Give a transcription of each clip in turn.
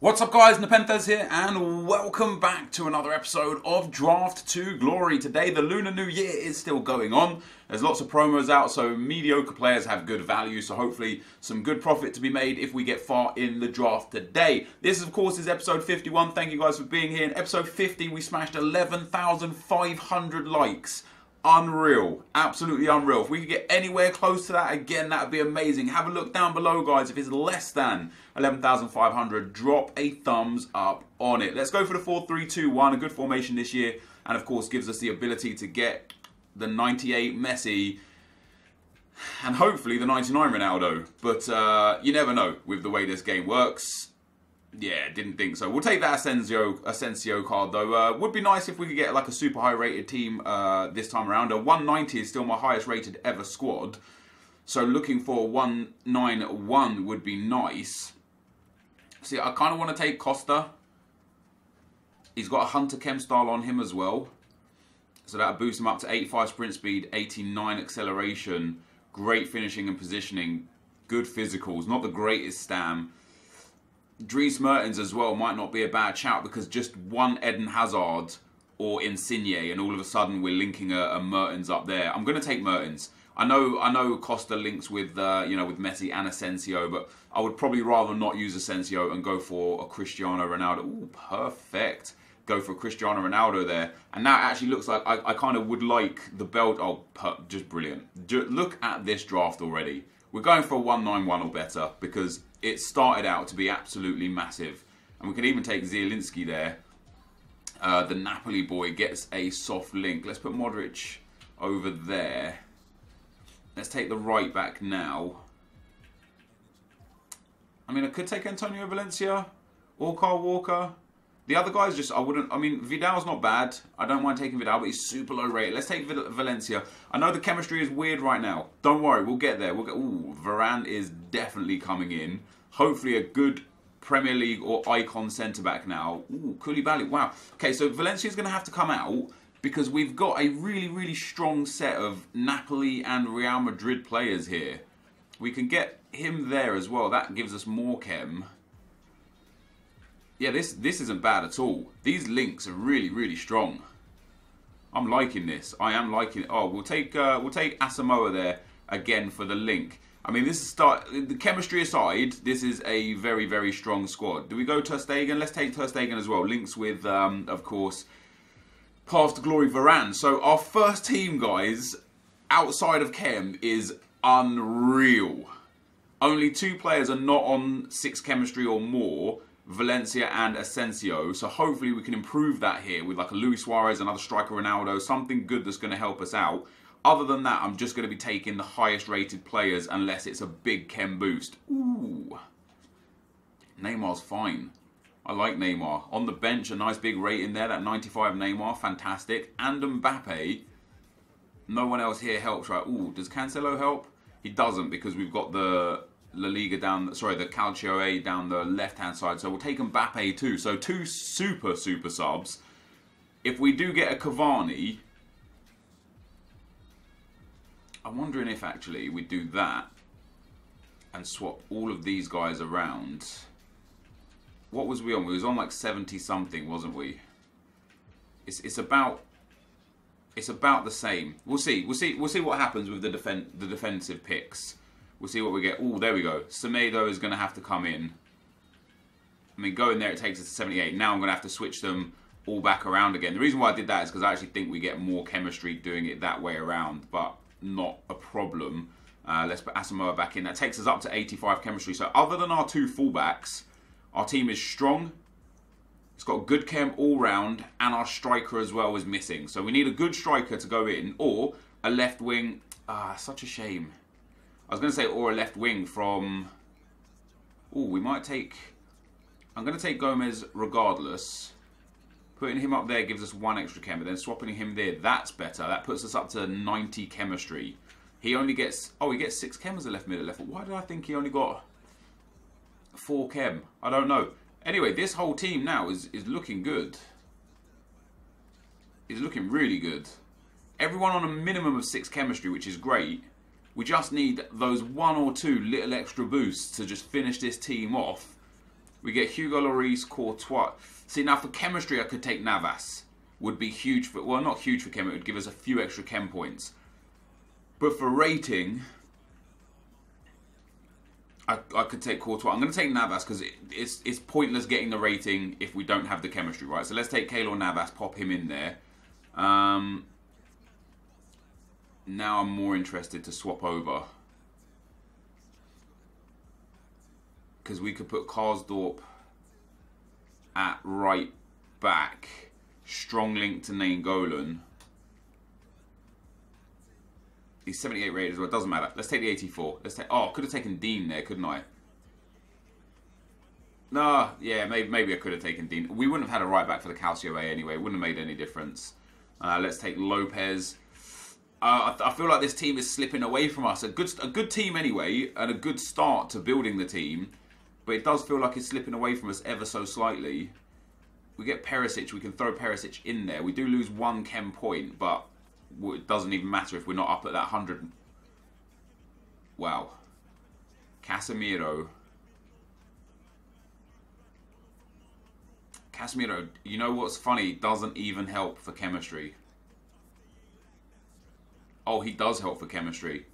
What's up guys, NepentheZ here and welcome back to another episode of Draft to Glory. Today the Lunar New Year is still going on. There's lots of promos out, so mediocre players have good value, so hopefully some good profit to be made if we get far in the draft today. This of course is episode 51, thank you guys for being here. In episode 50 we smashed 11,500 likes. Unreal, absolutely unreal. If we could get anywhere close to that again, that would be amazing. Have a look down below guys. If it's less than 11,500, drop a thumbs up on it. Let's go for the 4-3-2-1, a good formation this year, and of course gives us the ability to get the 98 Messi and hopefully the 99 Ronaldo, but you never know with the way this game works. Yeah, didn't think so. We'll take that Asensio card though. Would be nice if we could get like a super high rated team this time around. A 190 is still my highest rated ever squad. So looking for 191 would be nice. See, I kind of want to take Costa. He's got a Hunter Chem style on him as well. So that boosts him up to 85 sprint speed, 89 acceleration, great finishing and positioning, good physicals, not the greatest stam. Dries Mertens as well might not be a bad shout because just one Eden Hazard or Insigne and all of a sudden we're linking a Mertens up there. I'm going to take Mertens. I know Costa links with with Messi and Asensio, but I would probably rather not use Asensio and go for a Cristiano Ronaldo. Ooh, perfect. Go for Cristiano Ronaldo there. And now it actually looks like I kind of would like the belt. Oh, just brilliant. Look at this draft already. We're going for a 191 or better because it started out to be absolutely massive. And we can even take Zielinski there. The Napoli boy gets a soft link. Let's put Modric over there. Let's take the right back now. I mean, I could take Antonio Valencia or Kyle Walker. The other guys just, I mean, Vidal's not bad. I don't mind taking Vidal, but he's super low rated. Let's take Valencia. I know the chemistry is weird right now. Don't worry, we'll get there. Ooh, Varane is definitely coming in. Hopefully a good Premier League or icon centre-back now. Ooh, Koulibaly, wow. Okay, so Valencia's going to have to come out because we've got a really, really strong set of Napoli and Real Madrid players here. We can get him there as well. That gives us more chem. Yeah, this isn't bad at all. These links are really, really strong. I'm liking this. I am liking it. Oh, we'll take Asamoah there again for the link. I mean, this is the chemistry aside, this is a very, very strong squad. Do we go Ter Stegen? Let's take Ter Stegen as well. Links with, of course, Path to Glory Varane. So our first team, guys, outside of chem, is unreal. Only 2 players are not on 6 chemistry or more. Valencia and Asensio, so hopefully we can improve that here with like a Luis Suarez, another striker Ronaldo, something good that's going to help us out. Other than that, I'm just going to be taking the highest rated players unless it's a big chem boost. Ooh, Neymar's fine. I like Neymar. On the bench, a nice big rating there, that 95 Neymar, fantastic. And Mbappe, no one else here helps, right? Ooh, does Cancelo help? He doesn't because we've got the La Liga down, sorry, the Calcio A down the left-hand side. So we'll take Mbappe too. So 2 super subs. If we do get a Cavani, I'm wondering if actually we do that and swap all of these guys around. What was we on? We was on like 70 something, wasn't we? It's about the same. We'll see what happens with the defensive picks. We'll see what we get. Oh, there we go. Semedo is going to have to come in. I mean, going there, it takes us to 78. Now I'm going to have to switch them all back around again. The reason why I did that is because I actually think we get more chemistry doing it that way around, but not a problem. Let's put Asamoah back in. That takes us up to 85 chemistry. So other than our 2 fullbacks, our team is strong. It's got good chem all round, and our striker as well is missing. So we need a good striker to go in, or a left wing. Such a shame. I was going to say, or a left wing from... Oh, we might take... I'm going to take Gomez regardless. Putting him up there gives us 1 extra chem, but then swapping him there, that's better. That puts us up to 90 chemistry. He only gets... Oh, he gets 6 chem as a left mid at left. Why did I think he only got 4 chem? I don't know. Anyway, this whole team now is looking good. Is looking really good. Everyone on a minimum of 6 chemistry, which is great. We just need those 1 or 2 little extra boosts to just finish this team off. We get Hugo Lloris, Courtois. See, now for chemistry, I could take Navas. Would be huge for... Well, not huge for chem. It would give us a few extra chem points. But for rating... I could take Courtois. I'm going to take Navas because it's pointless getting the rating if we don't have the chemistry, right? So let's take Keylor Navas, pop him in there. Now I'm more interested to swap over. Because we could put Karsdorp at right back. Strong link to Nainggolan. He's 78 rated as well. It doesn't matter. Let's take the 84. Let's take. Oh, I could have taken Dean there, couldn't I? No, yeah, maybe I could have taken Dean. We wouldn't have had a right back for the Calcio A anyway. It wouldn't have made any difference. Let's take Lopez. I feel like this team is slipping away from us. A good team anyway, and a good start to building the team. But it does feel like it's slipping away from us ever so slightly. We get Perisic. We can throw Perisic in there. We do lose one chem point, but it doesn't even matter if we're not up at that 100. Wow. Casemiro, you know what's funny? Doesn't even help for chemistry. Oh, he does help for chemistry.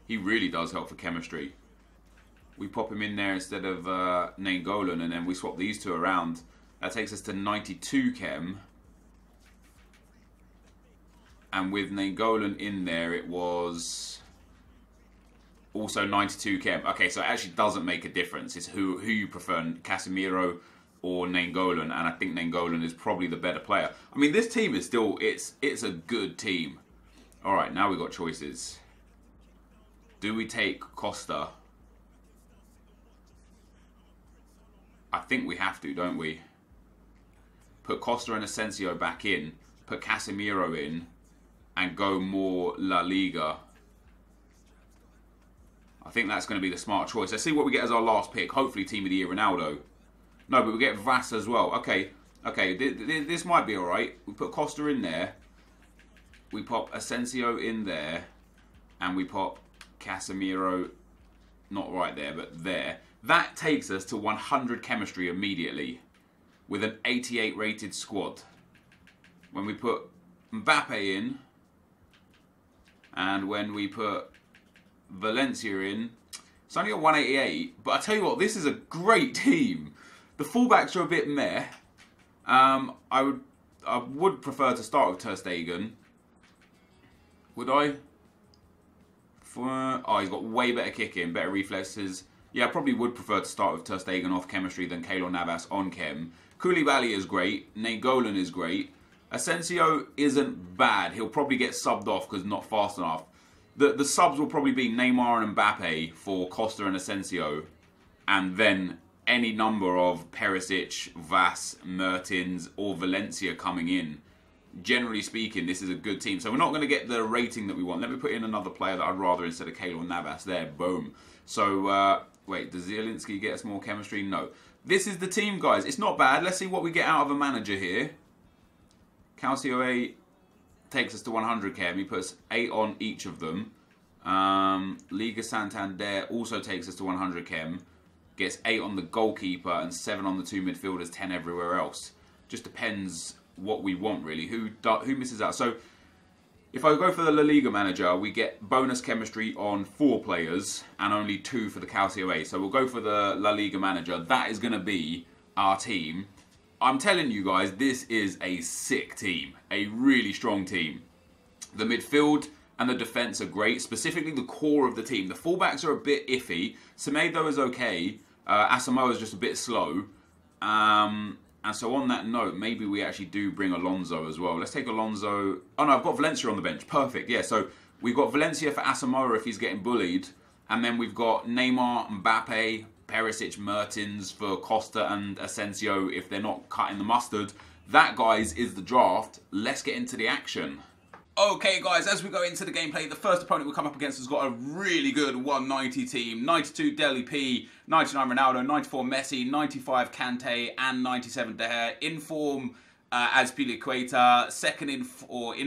He really does help for chemistry. We pop him in there instead of Nainggolan, and then we swap these two around. That takes us to 92 chem. And with Nainggolan in there, it was also 92 chem. Okay, so it actually doesn't make a difference. It's who you prefer, Casemiro or Nainggolan, and I think Nainggolan is probably the better player. I mean, this team is still, it's a good team. All right, now we've got choices. Do we take Costa? I think we have to, don't we? Put Costa and Asensio back in, put Casemiro in, and go more La Liga. I think that's going to be the smart choice. Let's see what we get as our last pick. Hopefully Team of the Year Ronaldo. No, but we get Vass as well. Okay, this might be alright. We put Costa in there. We pop Asensio in there. And we pop Casemiro, not right there, but there. That takes us to 100 chemistry immediately. With an 88 rated squad. When we put Mbappe in, and when we put Valencia in, it's only a 188. But I tell you what, this is a great team. The fullbacks are a bit meh. I would prefer to start with Ter Stegen. Would I? Oh, he's got way better kicking, better reflexes. Yeah, I probably would prefer to start with Ter Stegen off chemistry than Keylor Navas on chem. Koulibaly is great. Nainggolan is great. Asensio isn't bad. He'll probably get subbed off because not fast enough. The subs will probably be Neymar and Mbappe for Costa and Asensio. And then any number of Perisic, Vass, Mertens or Valencia coming in. Generally speaking, this is a good team. So we're not going to get the rating that we want. Let me put in another player that I'd rather instead of Keylor Navas there. Boom. So, wait, does Zielinski get us more chemistry? No. This is the team, guys. It's not bad. Let's see what we get out of a manager here. Calcio A takes us to 100 chem. He puts 8 on each of them. Liga Santander also takes us to 100 chem. Gets 8 on the goalkeeper and 7 on the 2 midfielders, 10 everywhere else. Just depends what we want, really. Who misses out? So, if I go for the La Liga manager, we get bonus chemistry on 4 players and only 2 for the Calcio A. So we'll go for the La Liga manager. That is going to be our team. I'm telling you guys, this is a sick team. A really strong team. The midfield and the defence are great. Specifically the core of the team. The fullbacks are a bit iffy. Semedo is okay. Asamoah is just a bit slow. And so on that note, maybe we actually do bring Alonso as well. Let's take Alonso. Oh no, I've got Valencia on the bench. Perfect. Yeah, so we've got Valencia for Asamoah if he's getting bullied. And then we've got Neymar, Mbappe, Perisic, Mertens for Costa and Asensio if they're not cutting the mustard. That, guys, is the draft. Let's get into the action. Okay, guys, as we go into the gameplay, the first opponent we come up against has got a really good 190 team. 92 Deli P, 99 Ronaldo, 94 Messi, 95 Kante, and 97 De Gea. In form Azpilicueta, second in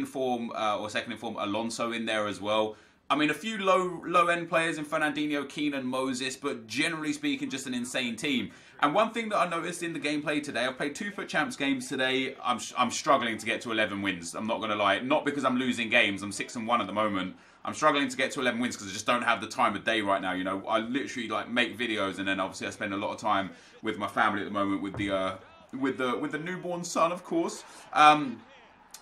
form Alonso in there as well. I mean, a few low-end players in Fernandinho, Keenan, Moses, but generally speaking, just an insane team. And one thing that I noticed in the gameplay today, I've played 2 FUT Champs games today. I'm struggling to get to 11 wins. I'm not going to lie. Not because I'm losing games. I'm 6-1 at the moment. I'm struggling to get to 11 wins because I just don't have the time of day right now. You know, I literally like make videos, and then obviously I spend a lot of time with my family at the moment with the newborn son, of course.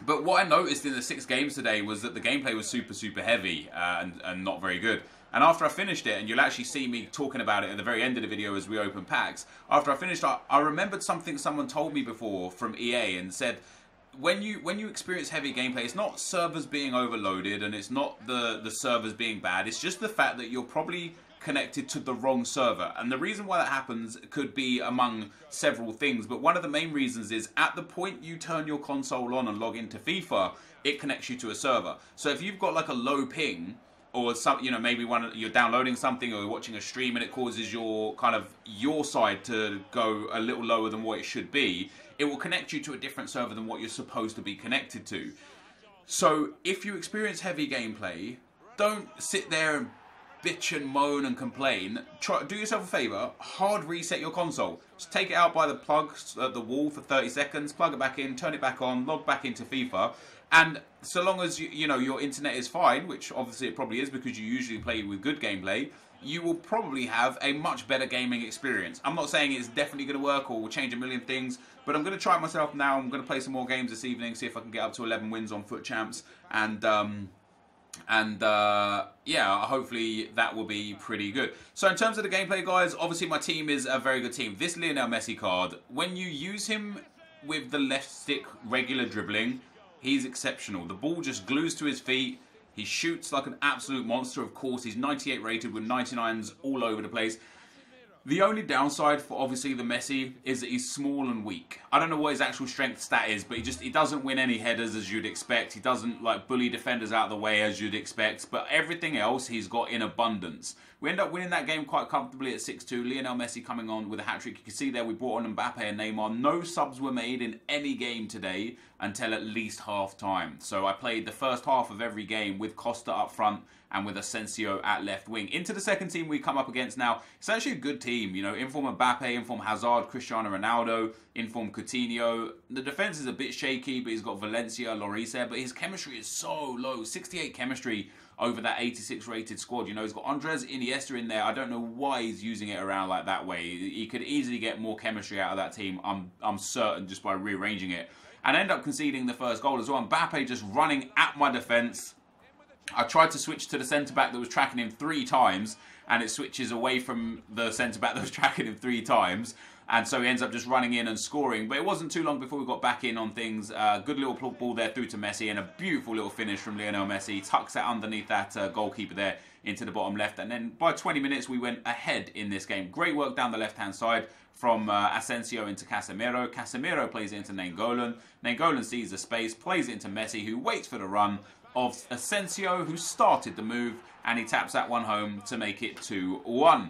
But what I noticed in the 6 games today was that the gameplay was super heavy and not very good. And after I finished it, and you'll actually see me talking about it at the very end of the video as we open packs, after I finished, I remembered something someone told me before from EA and said, when you experience heavy gameplay, it's not servers being overloaded and it's not the servers being bad, it's just the fact that you're probably connected to the wrong server. And the reason why that happens could be among several things, but one of the main reasons is at the point you turn your console on and log into FIFA, it connects you to a server. So if you've got like a low ping, or some, you know, maybe you're downloading something or you're watching a stream and it causes your side to go a little lower than what it should be, it will connect you to a different server than what you're supposed to be connected to. So if you experience heavy gameplay, don't sit there and bitch and moan and complain. Do yourself a favour, hard reset your console. Just take it out by the plug at the wall for 30 seconds, plug it back in, turn it back on, log back into FIFA, and so long as you know your internet is fine, which obviously it probably is because you usually play with good gameplay, you will probably have a much better gaming experience. I'm not saying it's definitely going to work or will change a million things, but I'm going to try it myself now. I'm going to play some more games this evening, see if I can get up to 11 wins on FUT Champs, and yeah, hopefully that will be pretty good. So in terms of the gameplay, guys, obviously my team is a very good team. This Lionel Messi card, when you use him with the left stick regular dribbling, he's exceptional. The ball just glues to his feet. He shoots like an absolute monster, of course. He's 98 rated with 99s all over the place. The only downside for obviously the Messi is that he's small and weak. I don't know what his actual strength stat is, but he doesn't win any headers as you'd expect. He doesn't like bully defenders out of the way as you'd expect, but everything else he's got in abundance. We end up winning that game quite comfortably at 6-2. Lionel Messi coming on with a hat-trick. You can see there we brought on Mbappe and Neymar. No subs were made in any game today until at least half-time. So I played the first half of every game with Costa up front and with Asensio at left wing. Into the second team we come up against now, it's actually a good team. You know, inform Mbappe, inform Hazard, Cristiano Ronaldo, inform Coutinho. The defense is a bit shaky, but he's got Valencia, Lloris there, but his chemistry is so low. 68 chemistry over that 86 rated squad. You know, he's got Andres Iniesta in there. I don't know why he's using it around like that way. He could easily get more chemistry out of that team, I'm certain, just by rearranging it. And end up conceding the first goal as well. Mbappe just running at my defence. I tried to switch to the centre-back that was tracking him 3 times, and it switches away from the centre-back that was tracking him 3 times. And so he ends up just running in and scoring. But it wasn't too long before we got back in on things. Good little ball there through to Messi, and a beautiful little finish from Lionel Messi. Tucks it underneath that goalkeeper there into the bottom left. And then by 20 minutes, we went ahead in this game. Great work down the left-hand side from Asensio into Casemiro. Casemiro plays it into Nainggolan. Nainggolan sees the space, plays it into Messi, who waits for the run of Asensio, who started the move, and he taps that one home to make it 2-1.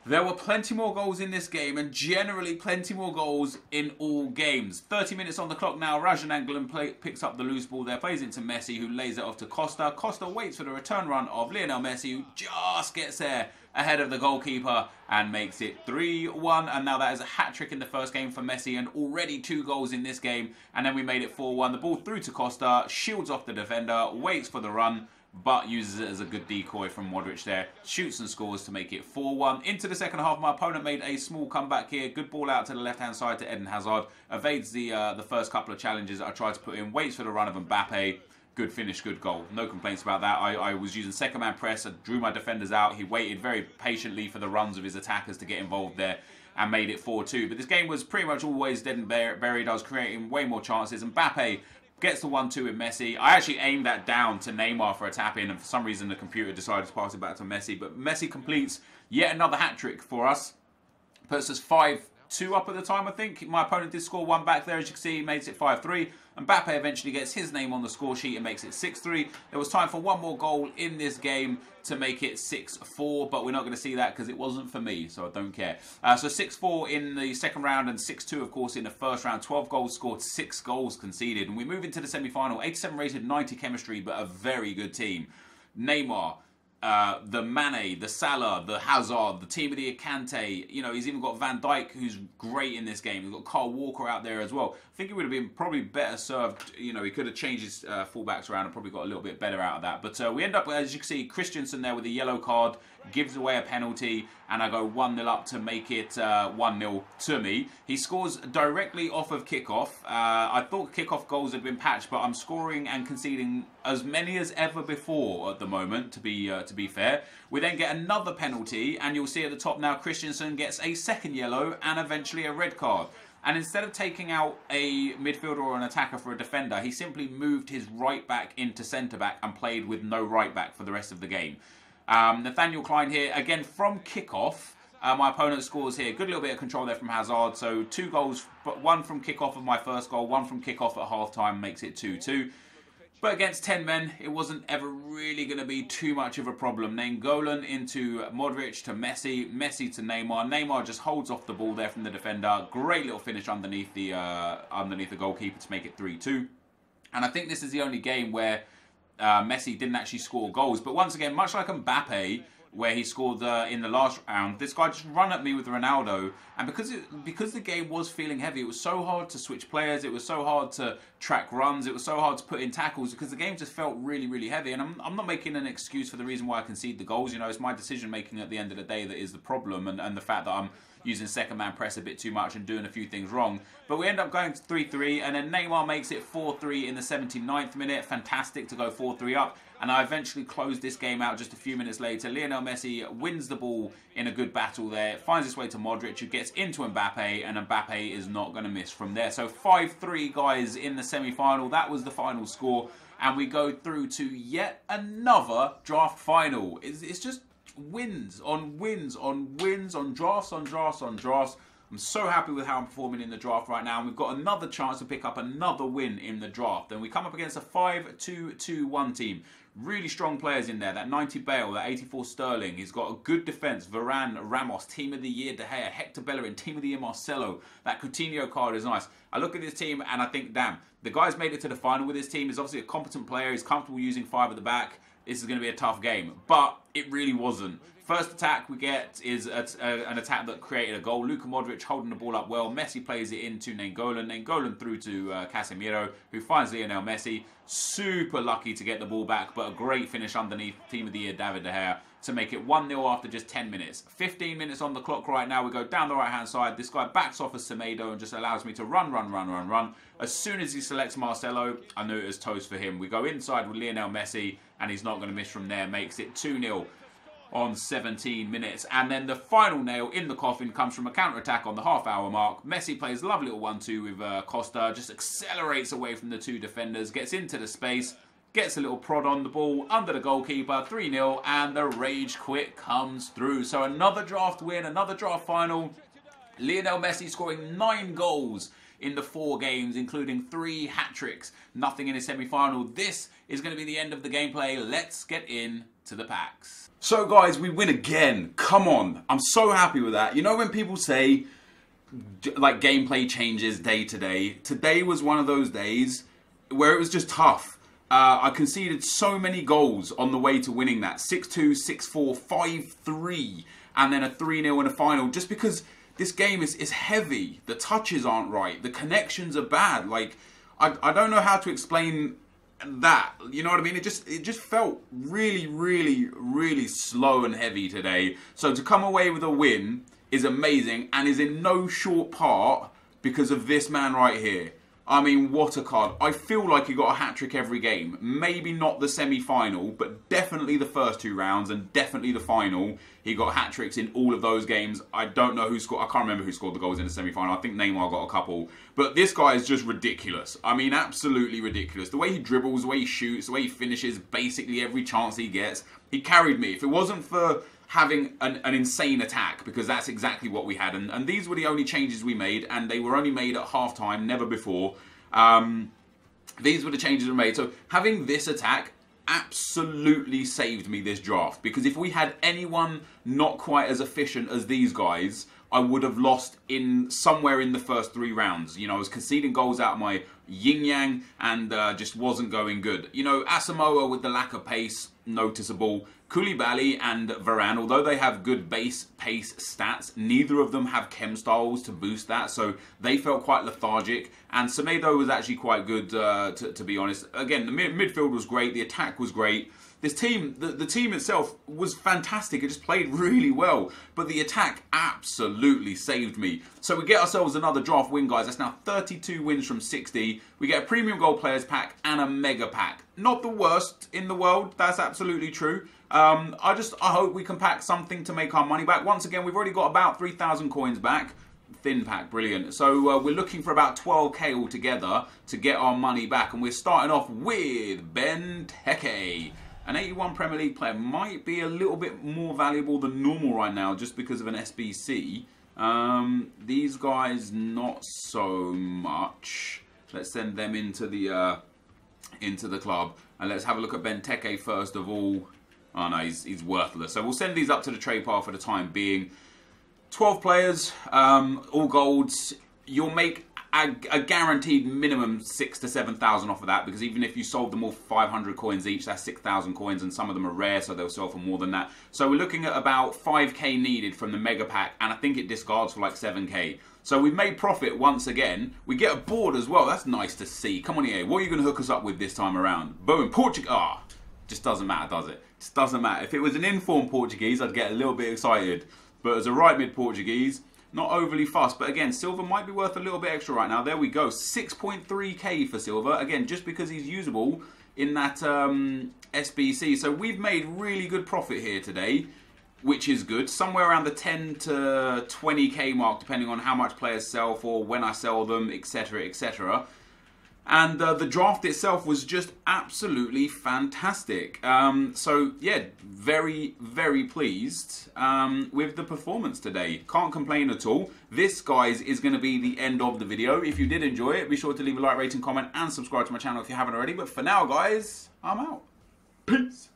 There were plenty more goals in this game, and generally plenty more goals in all games. 30 minutes on the clock now. Rajan Angolan picks up the loose ball there, plays it into Messi, who lays it off to Costa. Costa waits for the return run of Lionel Messi, who just gets there ahead of the goalkeeper and makes it 3-1. And now that is a hat-trick in the first game for Messi, and already 2 goals in this game. And then we made it 4-1. The ball through to Costa, shields off the defender, waits for the run, but uses it as a good decoy from Modric there. Shoots and scores to make it 4-1. Into the second half, my opponent made a small comeback here. Good ball out to the left-hand side to Eden Hazard. Evades the first couple of challenges that I tried to put in. Waits for the run of Mbappe. Good finish, good goal. No complaints about that. I was using second-man press. I drew my defenders out. He waited very patiently for the runs of his attackers to get involved there and made it 4-2. But this game was pretty much always dead and buried. I was creating way more chances. Mbappe gets the 1-2 with Messi. I actually aimed that down to Neymar for a tap-in, and for some reason the computer decided to pass it back to Messi. But Messi completes yet another hat-trick for us. Puts us 5-2 up at the time, I think. My opponent did score 1 back there, as you can see. He makes it 5-3. Mbappe eventually gets his name on the score sheet and makes it 6-3. There was time for 1 more goal in this game to make it 6-4, but we're not going to see that because it wasn't for me, so I don't care. So 6-4 in the second round and 6-2, of course, in the first round. 12 goals scored, 6 goals conceded. And we move into the semi-final. 87 rated, 90 chemistry, but a very good team. Neymar, the Mane, the Salah, the Hazard, the team of the Kante. You know, he's even got Van Dijk, who's great in this game. He's got Kyle Walker out there as well. I think he would have been probably better served. You know, he could have changed his fullbacks around and probably got a little bit better out of that. But we end up, as you can see, Christensen there with a yellow card, gives away a penalty, and I go 1-0 up to make it 1-0 to me. He scores directly off of kickoff. I thought kickoff goals had been patched, but I'm scoring and conceding as many as ever before at the moment, to be fair. We then get another penalty, and you'll see at the top now Christensen gets a second yellow and eventually a red card. And instead of taking out a midfielder or an attacker for a defender, he simply moved his right back into centre back and played with no right back for the rest of the game. Nathaniel Klein here, again from kickoff. My opponent scores here. Good little bit of control there from Hazard. So 2 goals, but 1 from kickoff of my first goal, 1 from kickoff at half-time makes it 2-2. But against 10 men, it wasn't ever really going to be too much of a problem. Nainggolan into Modric to Messi, Messi to Neymar. Neymar just holds off the ball there from the defender. Great little finish underneath the goalkeeper to make it 3-2. And I think this is the only game where Messi didn't actually score goals. But once again, much like Mbappe, where he scored in the last round, this guy just ran at me with Ronaldo, and because the game was feeling heavy, it was so hard to switch players, it was so hard to track runs, it was so hard to put in tackles, because the game just felt really, really heavy. And I'm not making an excuse for the reason why I concede the goals. You know, it's my decision making at the end of the day that is the problem, and the fact that I'm using second man press a bit too much and doing a few things wrong. But we end up going to 3-3, and then Neymar makes it 4-3 in the 79th minute. Fantastic to go 4-3 up. And I eventually closed this game out just a few minutes later. Lionel Messi wins the ball in a good battle there. Finds his way to Modric, who gets into Mbappe, and Mbappe is not going to miss from there. So 5-3, guys, in the semi-final. That was the final score. And we go through to yet another draft final. It's just wins on wins on wins on drafts on drafts on drafts. I'm so happy with how I'm performing in the draft right now, and we've got another chance to pick up another win in the draft. And we come up against a 5-2-2-1 team. Really strong players in there. That 90 Bale, that 84 Sterling. He's got a good defence. Varane, Ramos, Team of the Year De Gea, Hector Bellerin, Team of the Year Marcelo. That Coutinho card is nice. I look at this team and I think, damn, the guy's made it to the final with this team. He's obviously a competent player. He's comfortable using 5 at the back. This is going to be a tough game. But it really wasn't. First attack we get is an attack that created a goal. Luka Modric holding the ball up well. Messi plays it into Nainggolan. Nainggolan through to Casemiro, who finds Lionel Messi. Super lucky to get the ball back, but a great finish underneath Team of the Year David De Gea to make it 1-0 after just 10 minutes. 15 minutes on the clock right now. We go down the right-hand side. This guy backs off of Semedo and just allows me to run. As soon as he selects Marcelo, I knew it was toast for him. We go inside with Lionel Messi, and he's not going to miss from there. Makes it 2-0. On 17 minutes. And then the final nail in the coffin comes from a counter-attack on the half-hour mark. Messi plays a lovely little 1-2 with Costa, just accelerates away from the 2 defenders, gets into the space, gets a little prod on the ball under the goalkeeper, 3-0, and the rage quit comes through. So another draft win, another draft final. Lionel Messi scoring 9 goals in the 4 games, including 3 hat-tricks. Nothing in his semi-final. This is going to be the end of the gameplay. Let's get in to the packs. So guys, we win again. Come on. I'm so happy with that. You know when people say like gameplay changes day to day? Today was one of those days where it was just tough. I conceded so many goals on the way to winning that. 6-2, 6-4, 5-3, and then a 3-0 in the final. Just because this game is heavy. The touches aren't right. The connections are bad. Like, I don't know how to explain that, you know what I mean? It just felt really, really, really slow and heavy today. So to come away with a win is amazing, and is in no short part because of this man right here. I mean, what a card. I feel like he got a hat-trick every game. Maybe not the semi-final, but definitely the first 2 rounds and definitely the final. He got hat-tricks in all of those games. I don't know who scored. I can't remember who scored the goals in the semi-final. I think Neymar got a couple. But this guy is just ridiculous. I mean, absolutely ridiculous. The way he dribbles, the way he shoots, the way he finishes basically every chance he gets. He carried me. If it wasn't for having an insane attack, because that's exactly what we had. And these were the only changes we made, and they were only made at half-time, never before. These were the changes we made. So having this attack absolutely saved me this draft, because if we had anyone not quite as efficient as these guys, I would have lost in somewhere in the first 3 rounds. You know, I was conceding goals out of my yin-yang and just wasn't going good. You know, Asamoah with the lack of pace, noticeable. Koulibaly and Varane, although they have good base pace stats, neither of them have chem styles to boost that, so they felt quite lethargic. And Semedo was actually quite good, to be honest. Again, the midfield was great, the attack was great. This team, the team itself was fantastic. It just played really well. But the attack absolutely saved me. So we get ourselves another draft win, guys. That's now 32 wins from 60. We get a premium gold players pack and a mega pack. Not the worst in the world. That's absolutely true. I hope we can pack something to make our money back. Once again, we've already got about 3,000 coins back. Thin pack, brilliant. So we're looking for about 12k altogether to get our money back. And we're starting off with NepentheZ. An 81 Premier League player might be a little bit more valuable than normal right now just because of an SBC. These guys, not so much. Let's send them into the club. And let's have a look at NepentheZ first of all. Oh no, he's worthless. So we'll send these up to the trade pile for the time being. 12 players, all golds. You'll make a guaranteed minimum 6,000 to 7,000 off of that, because even if you sold them all 500 coins each, that's 6,000 coins, and some of them are rare, so they'll sell for more than that. So we're looking at about 5k needed from the mega pack, and I think it discards for like 7k. So we've made profit once again. We get a board as well. That's nice to see. Come on, EA. What are you going to hook us up with this time around? Boom. Portugal. Ah, just doesn't matter, does it? Just doesn't matter. If it was an informed Portuguese, I'd get a little bit excited. But as a right mid Portuguese, not overly fussed. But again, silver might be worth a little bit extra right now. There we go. 6.3k for silver. Again, just because he's usable in that SBC. So we've made really good profit here today, which is good. Somewhere around the 10 to 20k mark, depending on how much players sell for, when I sell them, etc, etc. And the draft itself was just absolutely fantastic. So yeah, very, very pleased with the performance today. Can't complain at all. This, guys, is going to be the end of the video. If you did enjoy it, be sure to leave a like, rating, comment, and subscribe to my channel if you haven't already. But for now, guys, I'm out. Peace.